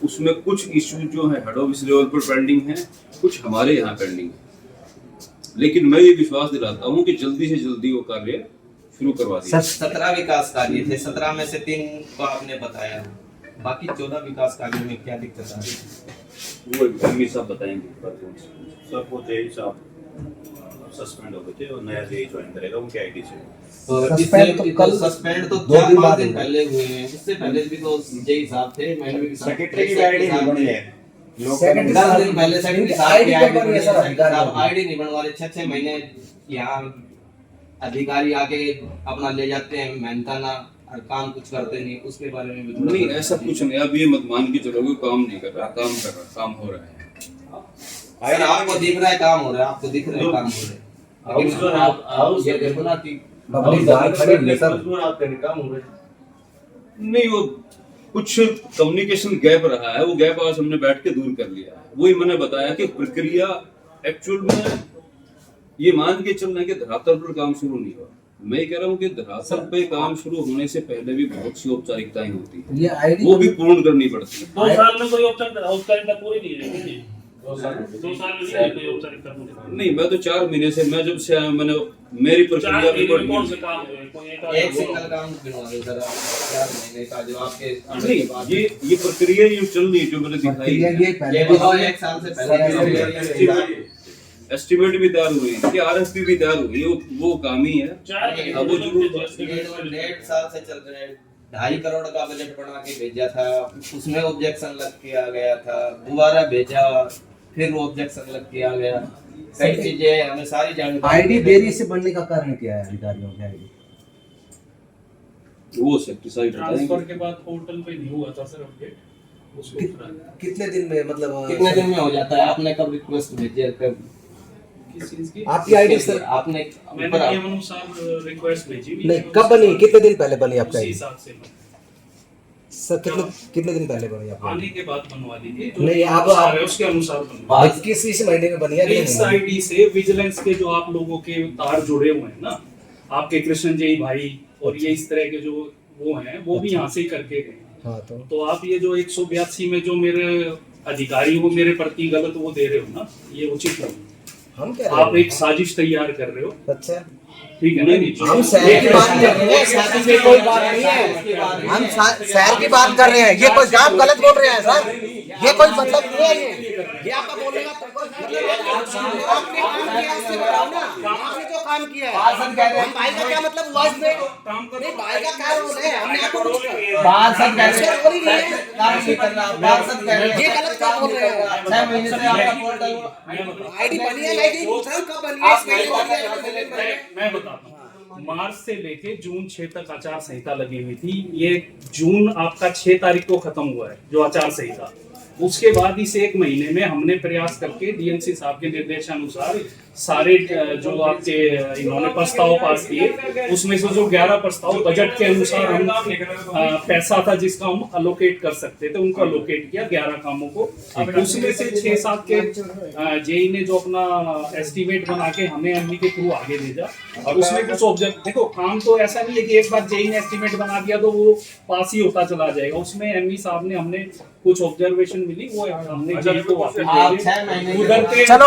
उसमें कुछ इशू जो है हेड ऑफिस लेवल पर पेंडिंग है, कुछ हमारे यहाँ पेंडिंग है, लेकिन मैं ये विश्वास दिलाता हूँ कि जल्दी से जल्दी वो कार्य शुरू करवा दिया। 17 विकास कार्य थे, 17 में से 3 को आपने बताया, बाकी 14 विकास कार्यों में क्या दिक्कत आ रही है? वो एमई साहब बताएंगे। सर वो जेई साहब सस्पेंड हो गए थे और नया जेई ज्वाइन करेगा, उनके आईटी से। सस्पेंड तो 4-5 दिन पहले हुए हैं, इससे पहले भी तो जेई साहब थे, मैंने भी सेक्रेटरी की आईडी नहीं बनी है। 10 दिन पहले सेक्रेटरी साहब की आईडी बनी है, साहब आईडी नहीं बनवा रहे, 6-6 महीने यहाँ अधिकारी आके अपना ले जाते हैं मेहनताना और काम कुछ करते नहीं, उसके बारे में भी नहीं ऐसा कुछ नहीं। अब ये मत मान के चलोगे काम नहीं कर रहा, काम कर रहा, काम हो रहा है। सर आपको दिख रहा है काम हो रहा है, आपको दिख रहा है काम हो रहा है, लेकिन आप ये देखो ना कि नहीं वो कुछ कम्युनिकेशन गैप रहा है, वो गैप आज हमने बैठ के दूर कर लिया है। वही मैंने बताया कि प्रक्रिया एक्चुअल में ये मान के चलना है कि धरातल पर काम शुरू नहीं हुआ। मैं कह रहा हूँ कि धरातल पे काम शुरू होने से पहले भी बहुत सी औपचारिकताएं होती है, वो भी पूर्ण करनी पड़ती है। 2 साल में कोई औपचारिकता पूरी नहीं रही। 2 साल में कोई औपचारिकता पूरी नहीं। मैं तो 4 महीने से, मैं जब से आया मैंने मेरी प्रक्रिया रिकॉर्ड कौन से काम हुए, कोई एक सिंगल काम गिनवा दो सर, 4 महीने का जो आपके नहीं, ये प्रक्रिया ये चल रही है जो मैंने दिखाई है। ये भी 1 साल से पहले एस्टिमेट भी तैयार हुई है, कि आरएफपी भी तैयार हुई है, वो काम ही है। अब वो जरूर 1.5 साल से चल रहे हैं, 2.5 करोड़ का बजट बना के भेजा था, उसमें ऑब्जेक्शन लग किया गया था, दोबारा भेजा फिर वो ऑब्जेक्शन लग किया गया, कई चीजें हमें सारी जानकारी। आईडी देरी से बनने का कारण क्या है अधिकारियों की आईडी? वो सेक्रेटरी ट्रांसफर के बाद पोर्टल पे नहीं हुआ था सर अपडेट, उसको कितने दिन में, मतलब कितने दिन में हो जाता है? आपने कब रिक्वेस्ट भेजी है? कब किस चीज की? आपकी आईडी सर आपने मैंने नियम अनुसार रिक्वेस्ट भेजी भी नहीं, कब बनी, कितने दिन पहले बनी आपका उसी आईडी? हिसाब से सर कितने दिन पहले बनी आपका आने के बाद बनवा दी थी, नहीं, आप उसके अनुसार बनवा आईडी? किस इस महीने में बनी है? इस आईडी से विजिलेंस के जो आप लोगों के तार जुड़े हुए हैं ना, आपके कृष्ण जय भाई और ये इस तरह के जो वो हैं, वो भी यहाँ से ही करके गए। हाँ, तो आप ये जो 182 में जो मेरे अधिकारी हो मेरे प्रति गलत वो दे रहे हो ना, ये उचित नहीं। हम कह रहे आप एक साजिश तैयार कर रहे हो, अच्छा, ठीक है ना? हम शहर की बात कर रहे हैं, साजिश की कोई बात नहीं है, हम शहर की बात कर रहे हैं। ये कोई आप गलत बोल रहे हैं सर, ये कोई मतलब नहीं है। ये आपका बोलने का आपने काम किया, उससे बताओ ना, आपने जो काम किया है। हम भाई का क्या मतलब हुआ इसमें? नहीं, भाई का क्या रोल है? हमने आपको कुछ बात सब कह रहे रोल ही नहीं है, काम नहीं कर रहा, बात सब कह रहे ये गलत काम बोल रहे हैं। 6 महीने से आपका पोर्टल आईडी बनी है, आईडी पूछ रहा हूं कब बनी है? मैं बताता हूँ, मार्च से लेके जून 6 तक आचार संहिता लगी हुई थी। ये जून आपका 6 तारीख को खत्म हुआ है जो आचार संहिता। उसके बाद इस 1 महीने में हमने प्रयास करके डीएमसी साहब के निर्देशानुसार सारे जो आपके इन्होंने प्रस्ताव पास किए, उसमें से जो 11 प्रस्ताव बजट के अनुसार हम पैसा था जिसका हम अलोकेट कर सकते थे, उनको अलोकेट किया 11 कामों को। उसमें से 6-7 के जेई ने जो अपना एस्टीमेट बना के हमें एमई के थ्रू आगे भेजा। और उसमें कुछ ऑब्जेक्ट, देखो काम तो ऐसा नहीं है कि एक बार जेई ने एस्टीमेट बना दिया तो वो पास ही होता चला जाएगा। उसमें एमई साहब ने हमने कुछ ऑब्जर्वेशन मिली, वो हमने जेई को वापस चलो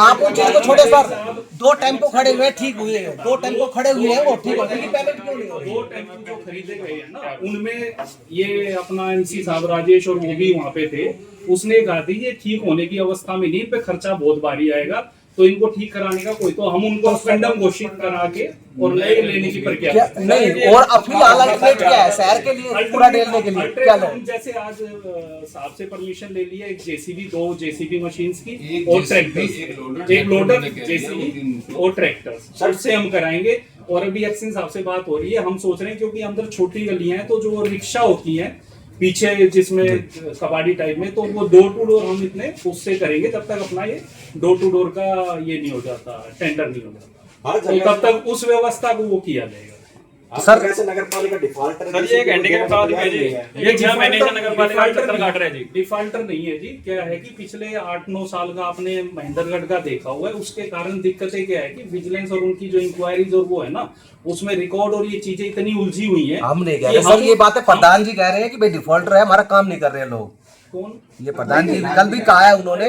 आप उन चीज को छोड़े सर। 2 टेम्पो खड़े हुए ठीक हुए हैं, 2 टेम्पो खड़े हुए हैं वो ठीक हो, लेकिन पेमेंट क्यों नहीं हो रही? 2 टेम्पो जो खरीदे गए हैं ना, उनमें ये अपना एनसी साहब राजेश और वो भी वहाँ पे थे। उसने कहा थी ये ठीक होने की अवस्था में नहीं, इन पे खर्चा बहुत भारी आएगा, तो इनको ठीक कराने का कोई, तो हम उनको कंडम घोषित करा के और नए लेने की प्रक्रिया नहीं। और अब फिलहाल अल्टरनेट क्या है शहर के लिए पूरा डेलने के लिए? क्या हम जैसे आज साहब से परमिशन ले लिया, एक जेसीबी, 2 जेसीबी मशीन्स की और ट्रैक्टर, एक लोडर जेसीबी और ट्रैक्टर, सबसे हम कराएंगे। और अभी एक्शन साहब से बात हो रही है, हम सोच रहे हैं क्योंकि अंदर छोटी गलियां हैं, तो जो रिक्शा होती हैं पीछे जिसमें कबाड़ी टाइप में, तो वो डोर टू डोर हम इतने उससे करेंगे जब तक अपना ये डोर टू डोर का ये नहीं हो जाता, टेंडर नहीं हो जाता, तो तब तक उस व्यवस्था को वो किया जाएगा। सर कैसे नगरपालिका डिफॉल्टर सर ये एक हैंडीकैप बता दीजिए जी, ये 6 महीने से नगरपालिका चक्कर काट रहे हैं जी। डिफॉल्टर नहीं है जी। क्या है कि पिछले 8-9 साल का आपने महेंद्रगढ़ का देखा हुआ है, उसके कारण दिक्कतें क्या है कि विजिलेंस और उनकी जो इंक्वायरीज और वो है ना, उसमें रिकॉर्ड और ये चीजें इतनी उलझी हुई है। हम नहीं कह रहे सर, ये बातें प्रधान जी कह रहे हैं कि भाई डिफॉल्टर है, हमारा काम नहीं कर रहे हैं लोग। कौन? ये प्रधान जी कल भी कहा है उन्होंने,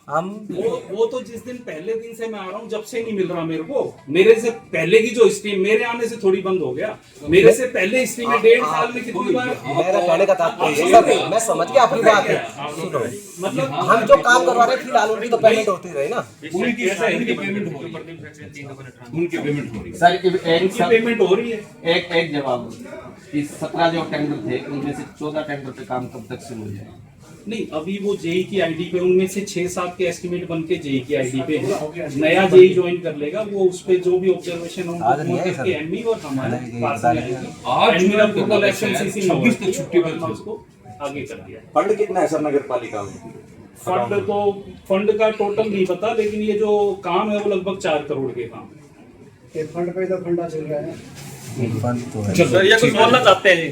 हम वो तो जिस दिन पहले दिन से मैं आ रहा हूँ, जब से नहीं मिल रहा मेरे को। मेरे से पहले की जो स्ट्रीम मेरे आने से थोड़ी बंद हो गया। मेरे से पहले स्ट्रीम में 1.5 साल में कितनी बार मेरा कहने का तात्पर्य है सर, मैं समझ गया आपकी बात है। सुनो, मतलब हम जो काम करवा रहे हैं फिलहाल उनकी तो पेमेंट होती रही ना। उनकी पेमेंट हो रही है, उनकी पेमेंट हो रही है। सर एक उनकी पेमेंट हो रही है। एक जवाब कि 17 जो टेंडर थे उनमें से 14 टेंडर पे काम कब तक शुरू हो जाएगा? नहीं, अभी वो जेई की आईडी पे उनमें से 6-7 के एस्टिमेट बन के जेई की आईडी पे है। नया जेई ज्वाइन कर लेगा, वो उस पे जो भी ऑब्जर्वेशन आज नहीं है होगा सर। एमई और हमारे नहीं, पास बता में दीजिए। आएगी। आज एडमिन जो अप्रूवल एफएमसीसी में 26 होगी, छुट्टी पर हमने थे। उसको आगे कर दिया। फंड कितना है सर नगर पालिका में? फंड का टोटल नहीं पता, लेकिन ये जो काम है वो लगभग 4 करोड़ के काम है। फंड तो है। सर ये कुछ बोलना चाहते हैं जी?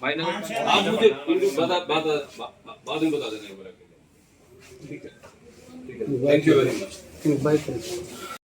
भाई ना आप मुझे इनको बाद में बता देना एक बार। ठीक है, थैंक यू वेरी मच।